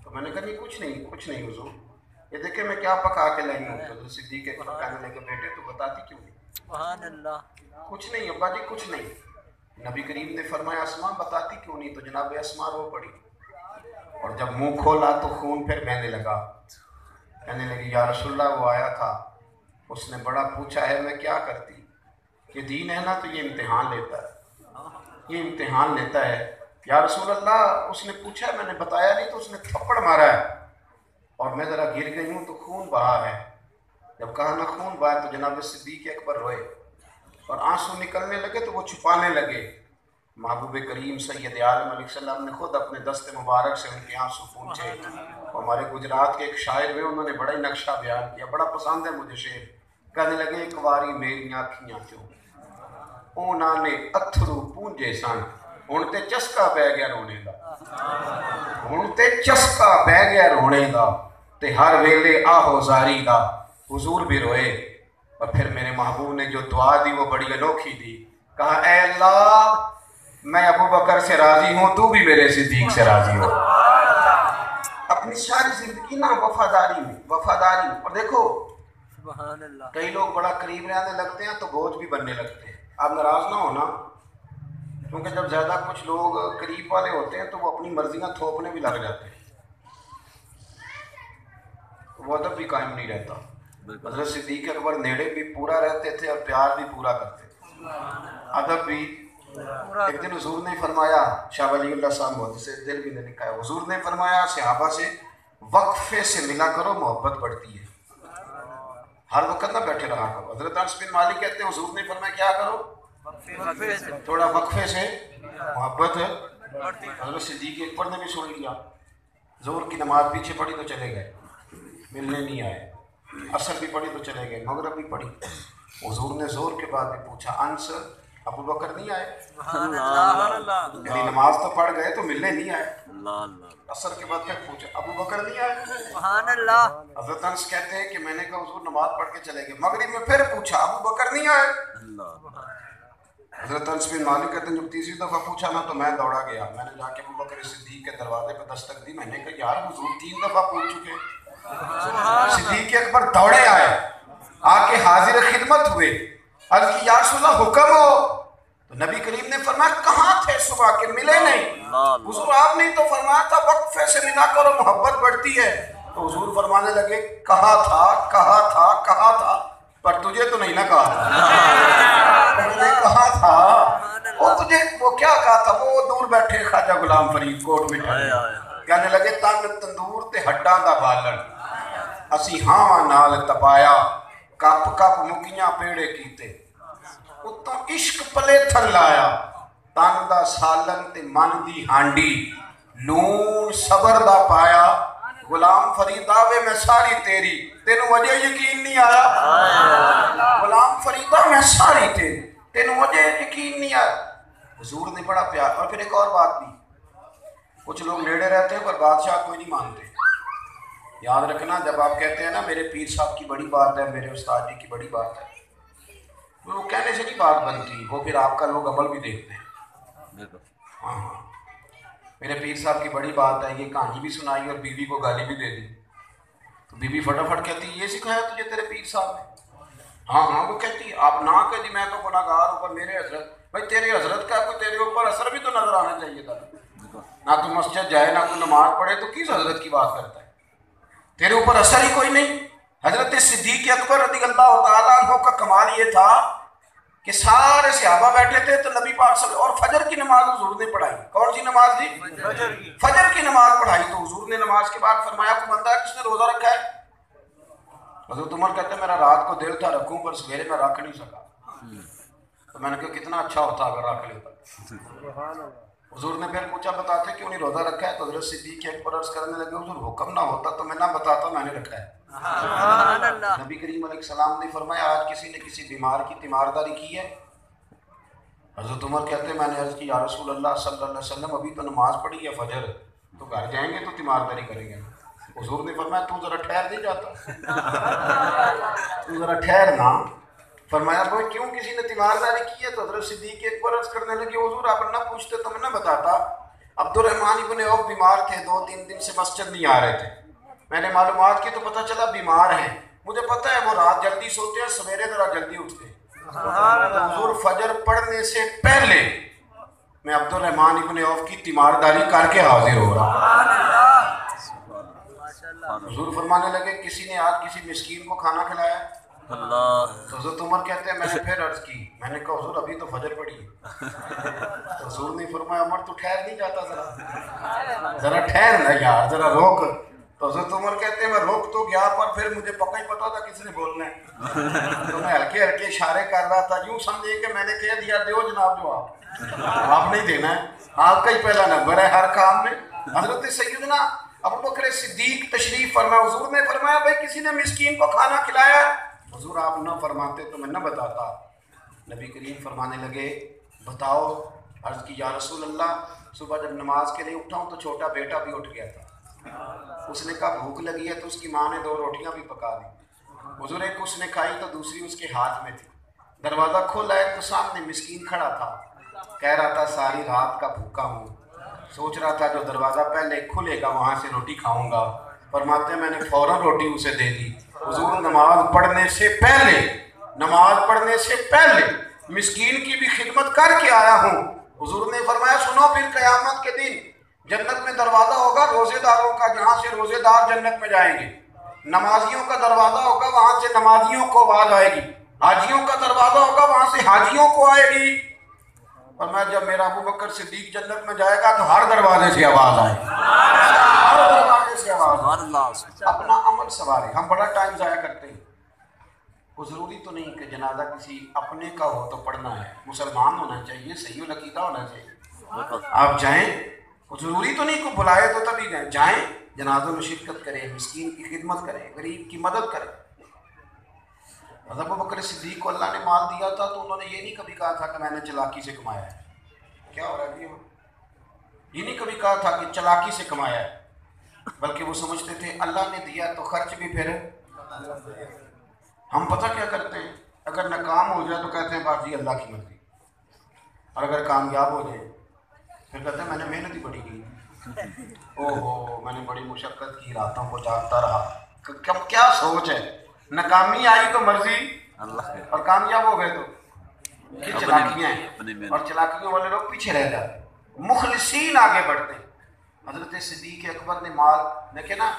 تو میں نے کہا نہیں کچھ نہیں حضور، یہ دیکھیں میں کیا پکا کے لائی ہوں۔ تو صدیق کے کہنے لگے بیٹے تو بتاتی کیوں نہیں؟ سبحان اللہ۔ کچھ نہیں ابا جی کچھ نہیں۔ نبی کریم نے فرمایا اسماء بتاتی کیوں نہیں؟ تو جناب اسماء رو پڑی، اور جب منہ کھولا تو خون پھر بہنے لگا، کہنے لگی یا رسول اللہ وہ آیا تھا، اس نے بڑا پوچھا ہے میں کیا کرتی، یہ دین ہے نا تو یہ امتحان لیتا ہے، یا رسول اللہ اس نے پوچھا میں نے بتایا نہیں تو اس نے تھپڑ مارا ہے اور میں ذرا گر گئی ہوں تو خون بہا ہے۔ جب کہا نا خون بہا تو جناب صدیق اکبر روئے اور آنسو نکلنے لگے تو وہ چھپانے لگے۔ محبوب کریم سید عالم علیہ السلام نے خود اپنے دست مبارک سے ان کے آنسو پونچھے۔ ہمارے گجرات کے ایک شاعر ہوئے، انہوں نے بڑا ہی نقشہ بیان کیا، بڑا پسند ہے مجھے شعر، کہنے لگے ایک واری میری آنکھیاں کیوں اونا نے اتھرو پونجے سن، ہن تے چسکا پہ گیا رونے دا، تے ہر ویلے آہو زاری دا، حضور بھی روئے۔ اور پھر میرے محبوب نے جو دعا دی وہ بڑی انوکھی دی، کہا اے اللہ میں ابو بکر سے راضی ہوں، تو بھی میرے صدیق سے راضی ہو۔ اپنی ساری زندگی نا وفاداری، اور دیکھو سبحان اللہ۔ کئی لوگ بڑا قریب رہنے لگتے ہیں تو بوجھ بھی بننے لگتے ہیں، آپ ناراض نہ ہونا، کیونکہ جب زیادہ کچھ لوگ قریب والے ہوتے ہیں تو وہ اپنی مرضیاں تھوپنے بھی لگ جاتے ہیں، وہ ادب بھی قائم نہیں رہتا۔ حضرت صدیق اکبر نیڑے بھی پورا رہتے تھے اور پیار بھی پورا کرتے تھے، ادب بھی۔ ایک دن حضور نے فرمایا، شاہ ولی اللہ صاحب محدث دل بھی نے لکھا ہے، حضور نے فرمایا صحابہ سے وقفے سے ملا کرو محبت بڑھتی ہے، ہر وقت نہ بیٹھے رہا کرو۔ حضرت انس بن مالک کہتے ہیں حضور نے فرمایا کیا کرو؟ تھوڑا وقفے سے محبت ہے۔ حضرت صدیق اکبر نے بھی سن لیا، ظہر کی نماز پیچھے پڑھی تو چلے گئے، ملنے نہیں آئے، عصر بھی پڑھی تو چلے گئے، مغرب بھی پڑھی۔ حضور نے ظہر کے بعد بھی پوچھا انس ابو بکر نہیں آئے؟ یعنی نماز تو پڑھ گئے تو ملنے نہیں آئے۔ عصر کے بعد پھر پوچھا ابو بکر نہیں آئے؟ سبحان اللہ۔ حضرت انس کہتے ہیں کہ میں نے کہا حضور نماز پڑھ کے چلے گئے، مغرب میں پھر پوچھا ابو بکر نہیں آئے؟ حضرت انس بن مالک کہتے ہیں جب تیسری دفعہ پوچھا نا تو میں دوڑا گیا، میں نے جا کے ابو بکر صدیق کے دروازے پہ دستک دی، میں نے کہا یار حضور 3 دفعہ پوچھ چکے۔ صدیق اکبر دوڑے آئے، آ کے حاضر خدمت ہوئے، عرض کی یا رسول اللہ حکم ہو؟ تو نبی کریم نے فرمایا کہاں تھے صبح کے ملے نہیں؟ حضور آپ نے تو فرمایا تھا وقفے سے ملا کرو محبت بڑھتی ہے۔ تو حضور فرمانے لگے کہا تھا پر تجھے تو نہیں نہ کہا تھا، کہا تھا وہ تجھے وہ کیا کہا تھا وہ دور بیٹھے خواجہ غلام فرید کوٹ میں کہنے لگے تن تندور تے ہڈاں دا بالن اسی ہاں نال تپایا کپ کپ مکیاں پیڑے کیتے اتوں عشق پلے تھن لایا تن دا سالن تے من دی ہانڈی لون صبر دا پایا غلام فرید آوے میں ساری تیری تینوں وجہ یقین نہیں آیا غلام فریدہ میں ساری تیری تینوں وجہ یقین نہیں آیا حضور نے بڑا پیار. اور پھر ایک اور بات بھی کچھ لوگ نیڑے رہتے ہیں پر بادشاہ کوئی نہیں مانتے. یاد رکھنا جب آپ کہتے ہیں نا میرے پیر صاحب کی بڑی بات ہے میرے استاد جی کی بڑی بات ہے تو وہ کہنے سے نہیں بات بنتی وہ پھر آپ کا لوگ عمل بھی دیکھتے ہیں. ہاں ہاں میرے پیر صاحب کی بڑی بات ہے یہ کہانی بھی سنائی اور بیوی کو گالی بھی دے دی تو بیوی فٹافٹ کہتی یہ سکھایا تجھے تیرے پیر صاحب نے. ہاں ہاں وہ کہتی آپ نہ کہ جی میں تو گناہگار ہوں پر میرے حضرت بھائی تیرے حضرت کا کوئی تیرے اوپر اثر بھی تو نظر آنا چاہیے تھا. نہ تو مسجد جائے نہ کوئی نماز پڑھے تو کس حضرت کی بات کرتا ہے تیرے اوپر اثر ہی کوئی نہیں. حضرت صدیق اکبر رضی اللہ تعالیٰ عنہ کا کمال یہ تھا کہ سارے صحابہ بیٹھے تھے تو نبی پاک صلی اللہ اور فجر کی نماز حضور نے پڑھائی. کون سی نماز دی؟ فجر کی نماز پڑھائی. تو حضور نے نماز کے بعد فرمایا کوئی بندہ ہے کس نے روزہ رکھا ہے؟ حضرت عمر کہتے ہیں میرا رات کو دل تھا رکھوں پر سویرے میں رکھ نہیں سکا. تو میں نے کہا کتنا اچھا ہوتا اگر رکھ لیتا. حضور نے پھر پوچھا بتاتے کیوں نہیں روزہ رکھا ہے تو حضرت صدیق اکبر عرض کرنے لگے حضور حکم نہ ہوتا تو میں نہ بتاتا میں نے رکھا ہے. نبی کریم علیہ السلام نے فرمایا آج کسی نے کسی بیمار کی تیمارداری کی ہے؟ حضرت عمر کہتے ہیں میں نے عرض کی یا رسول اللہ صلی اللہ علیہ وسلم ابھی تو نماز پڑھی ہے فجر تو گھر جائیں گے تو تیمارداری کریں گے. حضور نے فرمایا تو ذرا ٹھہر نہیں جاتا تو ذرا ٹھہر نہ. فرمایا بھائی کیوں کسی نے تیمارداری کی ہے تو حضرت صدیق اکبر عرض کرنے لگے حضور آپ نہ پوچھتے تو میں نہ بتاتا. عبد الرحمن ابن عوف بیمار تھے 2-3 دن سے مسجد نہیں آ رہے تھے. میں نے معلومات کی تو پتہ چلا بیمار ہیں. مجھے پتہ ہے وہ رات جلدی سوتے ہیں سویرے ذرا جلدی اٹھتے ہیں. تو حضور فجر پڑھنے سے پہلے میں عبد الرحمن ابن عوف کی تیمارداری کر کے حاضر ہو رہا. حضور فرمانے لگے کسی نے آج کسی مسکین کو کھانا کھلایا؟ تو حضرت عمر کہتے ہیں میں نے پھر عرض کی میں نے کہا حضور ابھی تو فجر پڑھی ہے. تو حضور نے فرمایا عمر تو ٹھہر نہیں جاتا ذرا ٹھہر نا یار ذرا روک. تو حضرت عمر کہتے ہیں میں روک تو گیا پر پھر مجھے پکا ہی پتا تھا کس نے بولنا ہے تو میں ہلکے ہلکے اشارے کر رہا تھا یوں سمجھے کہ میں نے کہہ دیا دیو جناب جواب آپ نہیں دینا ہے آپ کا ہی پہلا نمبر ہے ہر کام میں. حضرت سیدنا ابو بکر صدیق تشریف فرمایا. حضور نے فرمایا بھائی کسی نے مسکین کو کھانا کھلایا؟ حضور آپ نہ فرماتے تو میں نہ بتاتا. نبی کریم فرمانے لگے بتاؤ. عرض کی یا رسول اللہ صبح جب نماز کے لیے اٹھا ہوں تو چھوٹا بیٹا بھی اٹھ گیا تھا. اس نے کہا بھوک لگی ہے تو اس کی ماں نے 2 روٹیاں بھی پکا دی. حضور ایک اس نے کھائی تو دوسری اس کے ہاتھ میں تھی. دروازہ کھولا ہے تو سامنے مسکین کھڑا تھا کہہ رہا تھا ساری رات کا بھوکا ہوں سوچ رہا تھا جو دروازہ پہلے کھلے گا وہاں سے روٹی کھاؤں گا. فرماتے میں نے فوراً روٹی اسے دے دی. حضور نماز پڑھنے سے پہلے مسکین کی بھی خدمت کر کے آیا ہوں. حضور نے فرمایا سنو پھر قیامت کے دن جنت میں دروازہ ہوگا روزے داروں کا جہاں سے روزے دار جنت میں جائیں گے. نمازیوں کا دروازہ ہوگا وہاں سے نمازیوں کو آواز آئے گی. حاجیوں کا دروازہ ہوگا وہاں سے حاجیوں کو آئے گی. اور میں جب میرا ابو بکر صدیق جنت میں جائے گا تو ہر دروازے سے آواز آئے گی. ہر دروازے سے آواز. اپنا عمل سوارے. ہم بڑا ٹائم ضائع کرتے ہیں. وہ ضروری تو نہیں کہ جنازہ کسی اپنے کا ہو تو پڑھنا ہے. مسلمان ہونا چاہیے صحیح العقیدہ ہونا چاہیے. آپ جائیں ضروری تو نہیں کو بلائے تو تبھی جائیں جنازوں میں شرکت کریں مسکین کی خدمت کریں غریب کی مدد کریں. حضرت ابو بکر صدیق کو اللہ نے مال دیا تھا تو انہوں نے یہ نہیں کبھی کہا تھا کہ میں نے چلاکی سے کمایا ہے. کیا ہو رہا ہے یہ نہیں کبھی کہا تھا کہ چلاکی سے کمایا ہے بلکہ وہ سمجھتے تھے اللہ نے دیا تو خرچ بھی پھر. ہم پتہ کیا کرتے ہیں اگر ناکام ہو جائے تو کہتے ہیں بات جی اللہ کی مرضی اور اگر کامیاب ہو جائے پھر کہتے ہیں میں نے محنت ہی بڑی کی. میں نے بڑی مشقت کی راتوں کو جاگتا رہا. کیا سوچ ہے. ناکامی آئی تو مرضی اور کامیاب ہو گئے تو یہ چلاکیاں ہیں اور چلاکیوں والے لوگ پیچھے رہ جاتے. مخلصین آگے بڑھتے. حضرت صدیق اکبر نے مال دیکھے نا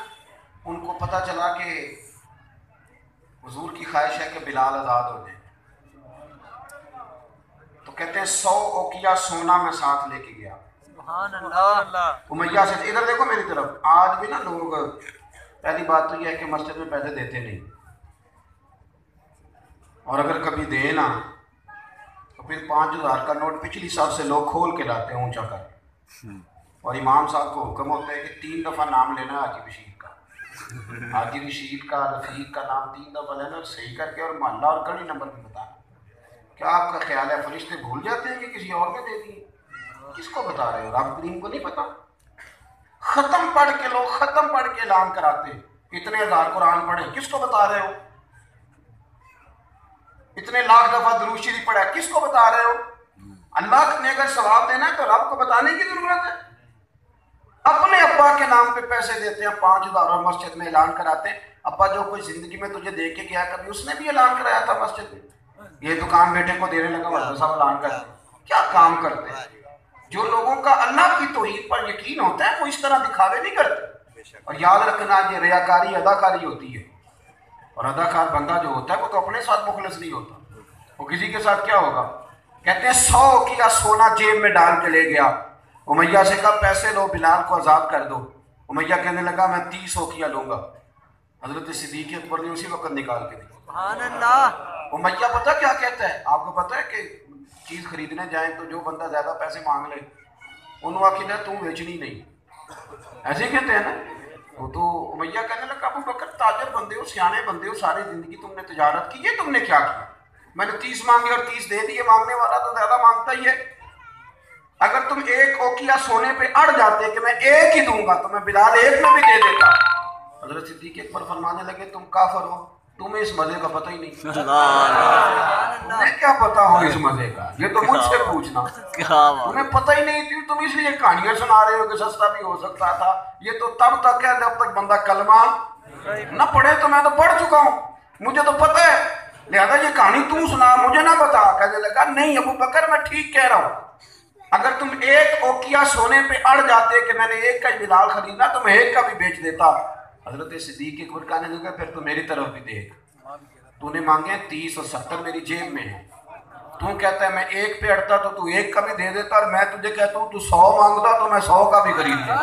ان کو پتہ چلا کہ حضور کی خواہش ہے کہ بلال آزاد ہو جائے. تو کہتے ہیں 100 اوقیہ سونا میں ساتھ لے کے گیا. سبحان اللہ. امیہ سے ادھر دیکھو میری طرف. آج بھی نا لوگ پہلی بات تو یہ ہے کہ مسجد میں پیسے دیتے نہیں, اور اگر کبھی دے نا تو پھر 5000 کا نوٹ پچھلی سال سے لوگ کھول کے لاتے ہیں اونچا کر کے, اور امام صاحب کو حکم ہوتا ہے کہ 3 دفعہ نام لینا حاجی رشید کا. حاجی رشید کا, رفیق کا نام 3 دفعہ لینا صحیح کر کے, اور محلہ اور گلی نمبر بھی بتانا. کیا آپ کا خیال ہے فرشتے بھول جاتے ہیں کہ کسی اور نے دے دی؟ کس کو بتا رہے ہو؟ رب کریم کو نہیں پتا؟ ختم پڑھ کے لوگ ختم پڑھ کے اعلان کراتے ہیں اتنے ہزار قرآن پڑھے, کس کو بتا رہے ہو؟ اتنے لاکھ دفعہ درود شریف پڑھا, کس کو بتا رہے ہو؟ اللہ نے اگر ثواب دینا ہے تو رب کو بتانے کی ضرورت ہے. اپنے ابا کے نام پہ پیسے دیتے ہیں 5000 اور مسجد میں اعلان کراتے ہیں. ابا جو کوئی زندگی میں تجھے دے کے گیا کبھی اس نے بھی اعلان کرایا تھا مسجد میں؟ یہ دکان بیٹے کو دینے لگا ورنہ صاحب اعلان کرتے. کیا کام کرتے ہیں؟ جو لوگوں کا اللہ کی توحید پر یقین ہوتا ہے وہ اس طرح دکھاوے نہیں کرتے. اور یاد رکھنا یہ ریاکاری اداکاری ہوتی ہے, اور اداکار بندہ جو ہوتا ہے وہ تو اپنے ساتھ مخلص نہیں ہوتا, وہ کسی کے ساتھ کیا ہوگا. کہتے ہیں 100 اوقیہ سونا جیب میں ڈال کے لے گیا. امیہ سے کہا پیسے لو, بلال کو آزاد کر دو. امیہ کہنے لگا میں 30 اوقیہ لوں گا. حضرت صدیق اکبر نے اسی وقت نکال کے دی. سبحان اللہ. امیہ پتہ کیا کہتا ہے آپ کو پتہ ہے کہ چیز خریدنے جائیں تو جو بندہ زیادہ پیسے مانگ لے انہوں آخر ہے تم بیچنی نہیں, ایسے ہی کہتے ہیں نا. وہ تو امیہ کہنے لگا ابو بکر تاجر بندے ہو, سیانے بندے ہو, ساری زندگی تم نے تجارت کی, یہ تم نے کیا کیا؟ میں نے 30 مانگے اور 30 دے دیے, مانگنے والا تو زیادہ مانگتا ہی ہے. اگر تم 1 اوقیہ سونے پہ اڑ جاتے کہ میں 1 ہی دوں گا تو میں بلال 1 میں بھی دے دیتا. حضرت صدیق اکبر فرمانے لگے تم کافر ہو, تمہیں اس مزے کا پتہ ہی نہیں. تمہیں کیا پتا ہو اس مزے کا, یہ تو مجھ سے پوچھنا. تمہیں پتہ ہی نہیں تھی, تم اس لیے کہانیاں سنا رہے ہو کہ سستا بھی ہو سکتا تھا. یہ تو تب تک ہے جب تک بندہ کلمہ نہ پڑھے. تو میں تو پڑھ چکا ہوں, مجھے تو پتہ ہے, لہذا یہ کہانی تم سنا مجھے نہ بتا. کہنے لگا نہیں ابو بکر میں ٹھیک کہہ رہا ہوں, اگر تم 1 اوقیہ سونے پہ اڑ جاتے کہ میں نے 1 کا بلال خریدنا تو میں 1 کا بھی بیچ دیتا. حضرت صدیق اکبر کہنے لگا پھر تو میری طرف بھی دیکھ, تو نے مانگے 30 اور 70 میری جیب میں ہے. تو کہتا ہے میں 1 پہ اڑتا تو 1 کا بھی دے دیتا, اور میں تجھے کہتا ہوں تو 100 مانگتا تو میں 100 کا بھی خرید لیتا.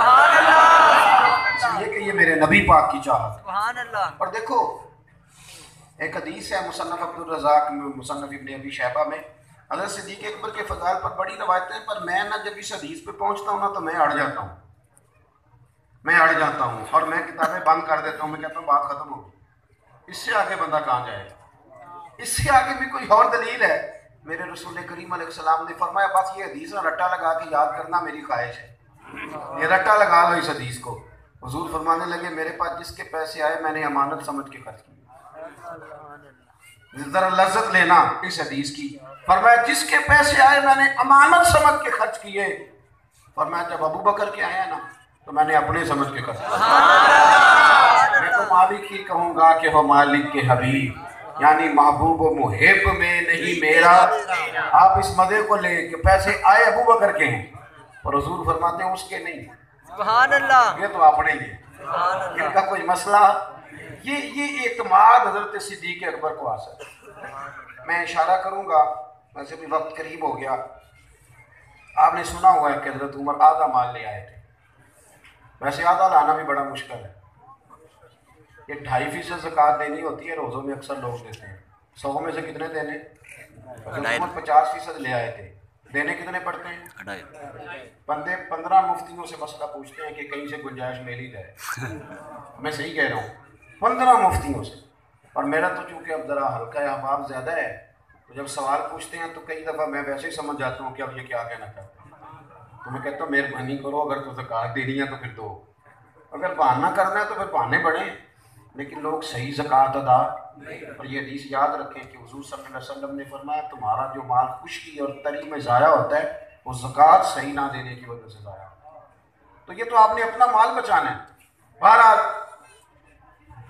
اس لیے کہ یہ میرے نبی پاک کی چاہت. سبحان اللہ. اور دیکھو ایک حدیث ہے مصنف عبد الرزاق میں, مصنف ابن ابی شیبہ میں, حضرت صدیق اکبر کے فضائل پر بڑی روایتیں ہیں, پر میں نہ جب اس حدیث پہ پہنچتا ہوں نا تو میں اڑ جاتا ہوں, اور میں کتابیں بند کر دیتا ہوں. میں کہتا ہوں بات ختم ہوگی, اس سے آگے بندہ کہاں جائے گا؟ اس سے آگے بھی کوئی اور دلیل ہے. میرے رسول کریم علیہ السلام نے فرمایا بس یہ حدیث نہ رٹا لگا کے یاد کرنا میری خواہش ہے, یہ رٹا لگا لو اس حدیث کو. حضور فرمانے لگے میرے پاس جس کے پیسے آئے میں نے امانت سمجھ کے خرچ کیے. ذرا لذت لینا اس حدیث کی. فرمایا جس کے پیسے آئے میں نے امانت سمجھ کے خرچ کیے. فرمایا جب ابو بکر کے آئے نا تو میں نے اپنے سمجھ کے خرچ کیے. میں تو مالک ہی کہوں گا کہ وہ مالک کے حبیب, یعنی محبوب و محب میں نہیں میرا. آپ اس مزے کو لے کہ پیسے آئے ابو بکر کے ہیں اور حضور فرماتے ہیں اس کے نہیں. سبحان اللہ. یہ تو اپنے ہی ہے, ان کا کوئی مسئلہ. یہ اعتماد حضرت صدیق اکبر کو حاصل. میں اشارہ کروں گا, ویسے بھی وقت قریب ہو گیا. آپ نے سنا ہوا ہے کہ حضرت عمر آدھا مال لے آئے تھے. ویسے آدھا لانا بھی بڑا مشکل ہے. یہ 2.5% زکوٰۃ دینی ہوتی ہے, روزوں میں اکثر لوگ دیتے ہیں. 100 میں سے کتنے دینے؟ حضرت عمر 50% لے آئے تھے. دینے کتنے پڑتے ہیں؟ بندے 15 مفتیوں سے مسئلہ پوچھتے ہیں کہ کہیں سے گنجائش مل ہی جائے. میں صحیح کہہ رہا ہوں, 15 مفتیوں سے. اور میرا تو چونکہ اب ذرا ہلکا ہے, احباب زیادہ ہے, تو جب سوال پوچھتے ہیں تو کئی دفعہ میں ویسے ہی سمجھ جاتا ہوں کہ اب یہ کیا کہنا چاہتا ہوں. تو میں کہتا ہوں مہربانی کرو, اگر تو زکوٰۃ دینی ہے تو پھر دو, اگر بہانہ کرنا ہے تو پھر بہانے بڑھیں, لیکن لوگ صحیح زکوٰۃ ادا. اور یہ حدیث یاد رکھیں کہ حضور صلی اللہ علیہ وسلم نے فرمایا تمہارا جو مال خشکی اور تری میں ضائع ہوتا ہے وہ زکوٰۃ صحیح نہ دینے کی وجہ سے ضائع ہوتا ہے. تو یہ تو آپ نے اپنا مال بچانا ہے. بہرحال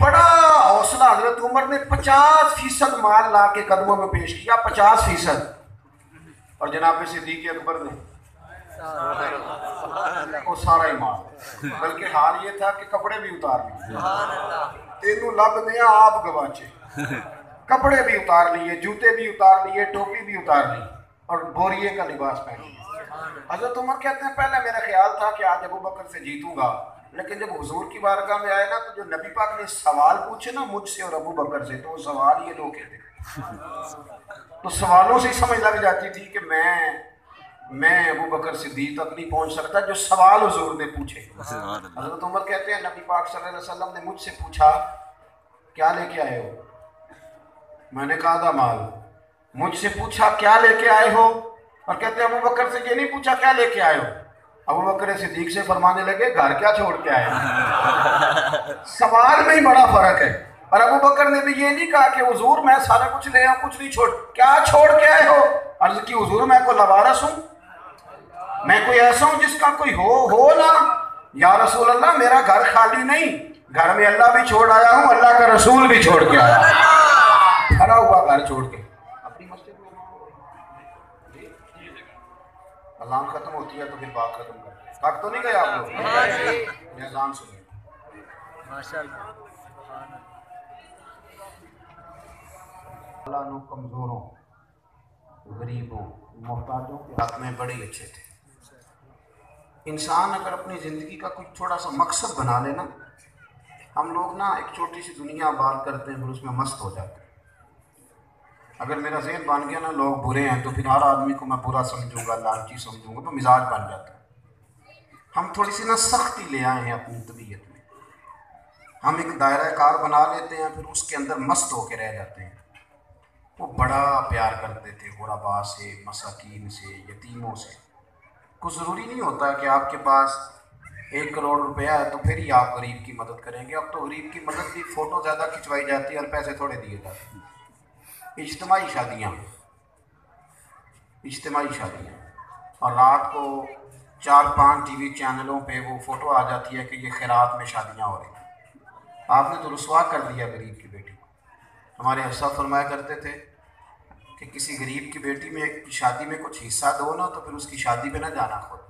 بڑا حوصلہ, حضرت عمر نے 50% مال لا کے قدموں میں پیش کیا, 50%. اور جناب صدیق اکبر نے وہ سارا ہی مال, بلکہ حال یہ تھا کہ کپڑے بھی اتار لیے. تینوں لب دیا آپ گواچے, کپڑے بھی اتار لیے, جوتے بھی اتار لیے, ٹوپی بھی اتار لی. اور بوریے کا لباس پہن لیا۔ حضرت عمر کہتے ہیں پہلے میرا خیال تھا کہ آج ابو بکر سے جیتوں گا، لیکن جب حضور کی بارگاہ میں آئے نا تو جو نبی پاک نے سوال پوچھے نا مجھ سے اور ابو بکر سے، تو وہ سوال یہ دو کہتے تو سوالوں سے ہی سمجھ لگ جاتی تھی کہ میں ابو بکر صدیق تک نہیں پہنچ سکتا جو سوال حضور نے پوچھے۔ حضرت عمر کہتے ہیں نبی پاک صلی اللہ علیہ وسلم نے مجھ سے پوچھا کیا لے کے آئے ہو؟ میں نے کہا تھا مال۔ مجھ سے پوچھا کیا لے کے آئے ہو، اور کہتے ہیں ابو بکر سے یہ نہیں پوچھا کیا لے کے آئے ہو۔ ابو بکر صدیق سے فرمانے لگے گھر کیا چھوڑ کے آئے ہو؟ سوال میں ہی بڑا فرق ہے۔ اور ابو بکر نے بھی یہ نہیں کہا کہ حضور میں سارا کچھ لے آؤں کچھ نہیں چھوڑ، کیا چھوڑ کے آئے ہو؟ عرض کی حضور میں کوئی لوارث ہوں، میں کوئی ایسا ہوں جس کا کوئی ہو نا؟ یا رسول اللہ میرا گھر خالی نہیں، گھر میں اللہ بھی چھوڑ آیا ہوں، اللہ کا رسول بھی چھوڑ کے آیا ہوں، بھرا ہوا گھر چھوڑ کے اپنی مسجد میں اذان ختم ہوتی ہے تو پھر بات ختم کرتے ہیں۔ تھک تو نہیں گئے آپ لوگ؟ میں اذان سنیے ماشاءاللہ۔ اللہ کمزوروں، غریبوں، محتاجوں کے حق میں بڑے اچھے تھے۔ انسان اگر اپنی زندگی کا کچھ تھوڑا سا مقصد بنا لینا، ہم لوگ نا ایک چھوٹی سی دنیا آباد کرتے ہیں پھر اس میں مست ہو جاتے ہیں۔ اگر میرا ذہن بن گیا نا لوگ برے ہیں تو پھر ہر آدمی کو میں برا سمجھوں گا، لالچی سمجھوں گا، تو مزاج بن جاتا ہے۔ ہم تھوڑی سی نا سختی لے آئے ہیں اپنی طبیعت میں، ہم ایک دائرہ کار بنا لیتے ہیں پھر اس کے اندر مست ہو کے رہ جاتے ہیں۔ وہ بڑا پیار کرتے تھے غرباء سے، مساکین سے، یتیموں سے۔ کچھ ضروری نہیں ہوتا کہ آپ کے پاس 1 کروڑ روپیہ ہے تو پھر ہی آپ غریب کی مدد کریں گے۔ اب تو غریب کی مدد بھی فوٹو زیادہ کھنچوائی جاتی ہے اور پیسے تھوڑے دیے جاتے ہیں۔ اجتماعی شادیاں اور رات کو 4-5 ٹی وی چینلوں پہ وہ فوٹو آ جاتی ہے کہ یہ خیرات میں شادیاں ہو رہی ہیں۔ آپ نے تو رسوا کر دیا غریب کی بیٹی کو۔ ہمارے حضرت فرمایا کرتے تھے کہ کسی غریب کی بیٹی میں کی شادی میں کچھ حصہ دو نا تو پھر اس کی شادی پہ نہ جانا خود،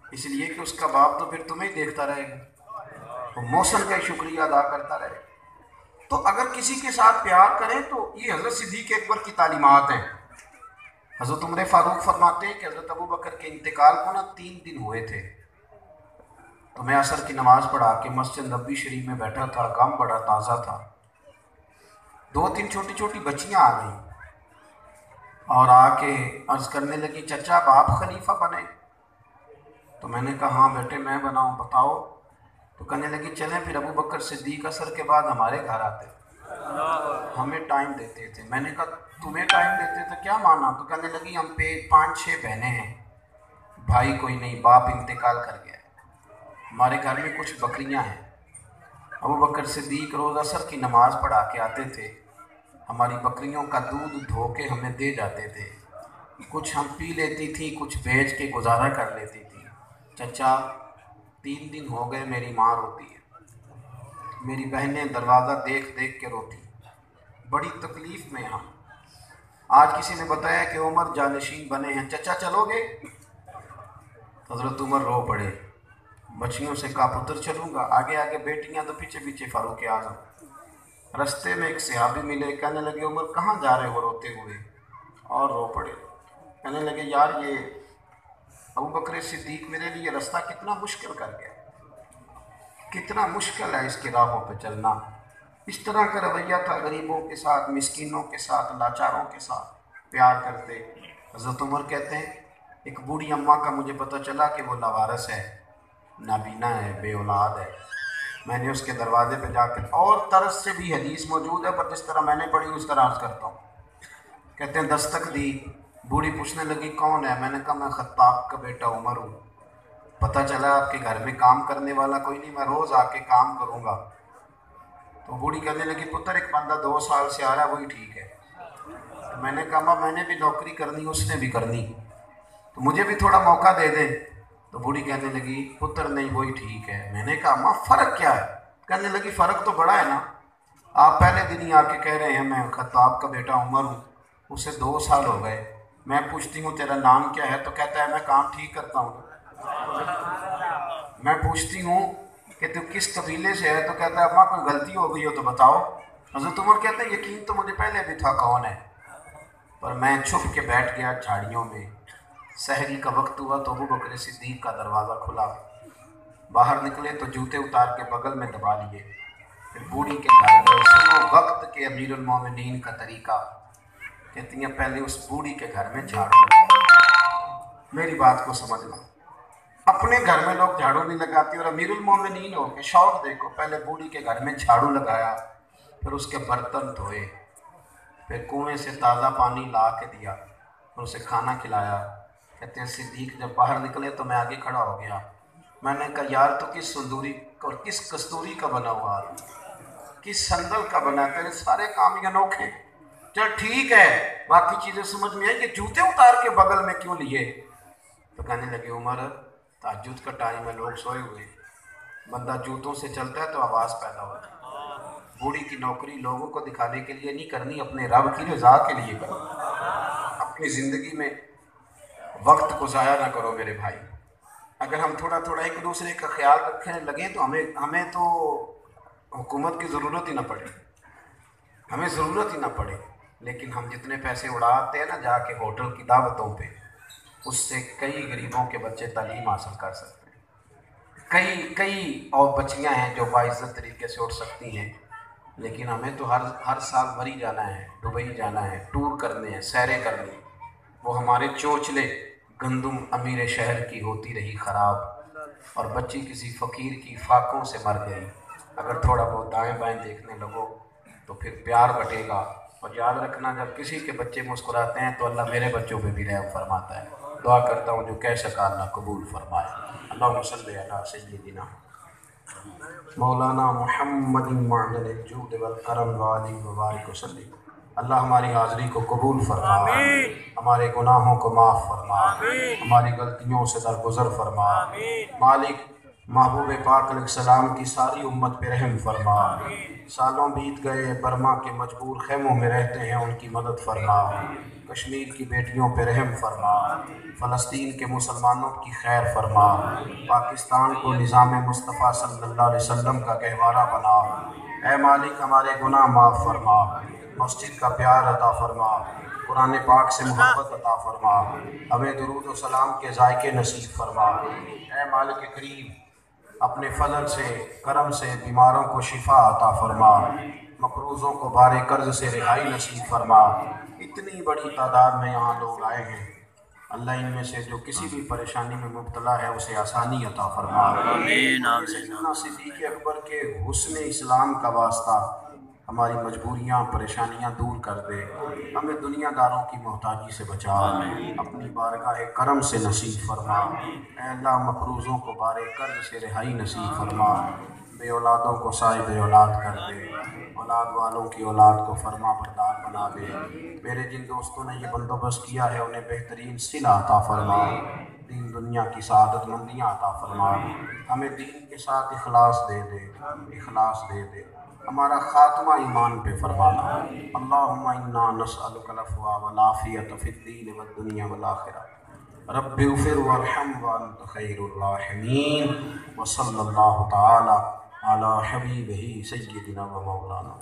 اس لیے کہ اس کا باپ تو پھر تمہیں ہی دیکھتا رہے گا، وہ موسم کا شکریہ ادا کرتا رہے۔ تو اگر کسی کے ساتھ پیار کریں تو یہ حضرت صدیق اکبر کی تعلیمات ہیں۔ حضرت عمر فاروق فرماتے ہیں کہ حضرت ابو بکر کے انتقال کو نا 3 دن ہوئے تھے، تو میں عصر کی نماز پڑھا کے مسجد نبوی شریف میں بیٹھا تھا، غم بڑا تازہ تھا۔ 2-3 چھوٹی چھوٹی بچیاں آ گئیں اور آ کے عرض کرنے لگی چچا اب آپ خلیفہ بنے؟ تو میں نے کہا ہاں بیٹے میں بناؤں، بتاؤ۔ تو کہنے لگی چلیں پھر ابو بکر صدیق عصر کے بعد ہمارے گھر آتے، ہمیں ٹائم دیتے تھے۔ میں نے کہا تمہیں ٹائم دیتے تھے کیا مانا؟ تو کہنے لگی ہم پہ 5-6 بہنیں ہیں، بھائی کوئی نہیں، باپ انتقال کر گیا، ہمارے گھر میں کچھ بکریاں ہیں۔ ابو بکر صدیق روز عصر کی نماز پڑھا کے آتے تھے، ہماری بکریوں کا دودھ دھو کے ہمیں دے جاتے تھے، کچھ ہم پی لیتی تھی، کچھ بیچ کے گزارا کر لیتی تھی۔ چچا 3 دن ہو گئے میری ماں روتی ہے، میری بہنیں دروازہ دیکھ دیکھ کے روتی، بڑی تکلیف میں ہم۔ آج کسی نے بتایا کہ عمر جانشین بنے ہیں، چچا چلو گے؟ حضرت عمر رو پڑے، بچیوں سے کہا پتر چلوں گا، آگے آگے بیٹیاں تو پیچھے پیچھے فاروق اعظم۔ رستے میں ایک صحابی ملے، کہنے لگے عمر کہاں جا رہے ہو روتے ہوئے؟ اور رو پڑے، کہنے لگے یار یہ ابو بکر صدیق میرے لیے رستہ کتنا مشکل کر گیا، کتنا مشکل ہے اس کی راہوں پہ چلنا۔ اس طرح کا رویہ تھا غریبوں کے ساتھ، مسکینوں کے ساتھ، لاچاروں کے ساتھ پیار کرتے۔ حضرت عمر کہتے ہیں ایک بوڑھی اماں کا مجھے پتہ چلا کہ وہ لاوارث ہے، نابینا ہے، بے اولاد ہے۔ میں نے اس کے دروازے پہ جا کر، اور طرز سے بھی حدیث موجود ہے پر جس طرح میں نے پڑھی اس طرح عرض کرتا ہوں۔ کہتے ہیں دستک دی، بوڑھی پوچھنے لگی کون ہے؟ میں نے کہا میں خطاب کا بیٹا عمر ہوں، پتہ چلا آپ کے گھر میں کام کرنے والا کوئی نہیں، میں روز آ کے کام کروں گا۔ تو بوڑھی کہنے لگی پتر ایک بندہ 2 سال سے آ رہا ہے وہی ٹھیک ہے۔ تو میں نے کہا ماں میں نے بھی نوکری کرنی، اس نے بھی کرنی، تو مجھے بھی تھوڑا موقع دے دے۔ تو بوڑھی کہنے لگی پتر نہیں وہی ٹھیک ہے۔ میں نے کہا ماں فرق کیا ہے؟ کہنے لگی فرق تو بڑا ہے نا، آپ پہلے دن ہی آ کے کہہ رہے ہیں میں خطاب کا بیٹا عمر ہوں، اسے 2 سال ہو گئے، میں پوچھتی ہوں تیرا نام کیا ہے تو کہتا ہے میں کام ٹھیک کرتا ہوں۔ میں پوچھتی ہوں کہ تو کس قبیلے سے ہے تو کہتا ہے اماں کوئی غلطی ہو گئی ہو تو بتاؤ۔ حضرت عمر کہتے ہیں یقین تو مجھے پہلے بھی تھا کون ہے، پر میں چھپ کے بیٹھ گیا جھاڑیوں میں۔ سحری کا وقت ہوا تو ابو بکر صدیق کا دروازہ کھلا، باہر نکلے تو جوتے اتار کے بغل میں دبا لیے، پھر بوڑھی کے گھر گئے۔ سنو وقت کے امیر المومنین کا طریقہ، کہتی ہیں پہلے اس بوڑھی کے گھر میں جھاڑو لگایا۔ میری بات کو سمجھنا، اپنے گھر میں لوگ جھاڑو نہیں لگاتے اور امیر المومنین ہو کے شوق دیکھو، پہلے بوڑھی کے گھر میں جھاڑو لگایا، پھر اس کے برتن دھوئے، پھر کنویں سے تازہ پانی لا کے دیا، پھر اسے کھانا کھلایا۔ کہتے ہیں صدیق جب باہر نکلے تو میں آگے کھڑا ہو گیا، میں نے کہا یار تو کس سندوری اور کس کستوری کا بنا ہوا آدمی، کس سندل کا بنا، تیرے سارے کام یہ انوکھے، چل ٹھیک ہے باقی چیزیں سمجھ میں آئی کہ جوتے اتار کے بغل میں کیوں لیے؟ تو کہنے لگے عمر تہجد کا ٹائم ہے، لوگ سوئے ہوئے، بندہ جوتوں سے چلتا ہے تو آواز پیدا ہوتا ہے۔ بوڑھی کی نوکری لوگوں کو دکھانے کے لیے نہیں کرنی، اپنے رب کی رضا کے لیے کرو۔ اپنی زندگی میں وقت کو ضائع نہ کرو میرے بھائی۔ اگر ہم تھوڑا تھوڑا ایک دوسرے کا خیال رکھنے لگیں تو ہمیں تو حکومت کی ضرورت ہی نہ پڑے، ہمیں ضرورت ہی نہ پڑے، لیکن ہم جتنے پیسے اڑاتے ہیں نا جا کے ہوٹل کی دعوتوں پہ، اس سے کئی غریبوں کے بچے تعلیم حاصل کر سکتے ہیں، کئی اور بچیاں ہیں جو باعزت طریقے سے اٹھ سکتی ہیں۔ لیکن ہمیں تو ہر سال مری جانا ہے، دبئی جانا ہے، ٹور کرنے ہیں، سیریں کرنی ہیں، وہ ہمارے چوچلے گندم امیر شہر کی ہوتی رہی خراب، اور بچی کسی فقیر کی فاقوں سے مر گئی۔ اگر تھوڑا بہت دائیں بائیں دیکھنے لگو تو پھر پیار بٹے گا، اور یاد رکھنا جب کسی کے بچے مسکراتے ہیں تو اللہ میرے بچوں پہ بھی رحم فرماتا ہے۔ دعا کرتا ہوں جو کہہ سکا اللہ قبول فرمائے۔ اللہم صلی علی سیدنا مولانا محمد معدن الجود والکرم وآلہ وبارک وسلم۔ اللہ ہماری حاضری کو قبول فرما، ہمارے گناہوں کو معاف فرما، ہماری غلطیوں سے درگزر فرما۔ مالک محبوب پاک علیہ السلام کی ساری امت پہ رحم فرما۔ سالوں بیت گئے برما کے مجبور خیموں میں رہتے ہیں، ان کی مدد فرما۔ کشمیر کی بیٹیوں پہ رحم فرما، فلسطین کے مسلمانوں کی خیر فرما، پاکستان کو نظام مصطفیٰ صلی اللہ علیہ وسلم کا گہوارہ بنا۔ اے مالک ہمارے گناہ معاف فرما، مسجد کا پیار عطا فرما، قرآن پاک سے محبت عطا فرما، ہمیں درود و سلام کے ذائقے نصیب فرما۔ اے مالک کریم اپنے فضل سے کرم سے بیماروں کو شفا عطا فرما، مقروضوں کو بار قرض سے رہائی نصیب فرما۔ اتنی بڑی تعداد میں یہاں لوگ آئے ہیں، اللہ ان میں سے جو کسی بھی پریشانی میں مبتلا ہے اسے آسانی عطا فرما۔ سیدنا صدیق اکبر کے حسن اسلام کا واسطہ ہماری مجبوریاں پریشانیاں دور کر دے، ہمیں دنیا داروں کی محتاجی سے بچا، اپنی بارگاہ کرم سے نصیب فرما۔ اے اللہ مقروضوں کو بار قرض سے رہائی نصیب فرما، بے اولادوں کو صاحب اولاد کر دے، اولاد والوں کی اولاد کو فرما بردار بنا دے۔ میرے جن دوستوں نے یہ بندوبست کیا ہے انہیں بہترین صلہ عطا فرما، دین دنیا کی سعادت مندیاں عطا فرما، ہمیں دین کے ساتھ اخلاص دے دے، اخلاص دے دے، ہمارا خاتمہ ایمان پہ فرمانا۔ اللہم انا نسألک العفو والعافیۃ فی الدین والدنیا والآخرہ، رب اغفر وارحم وانت خیر الراحمین، وصلی اللہ تعالی علی حبیبہ سیدنا و مولانا۔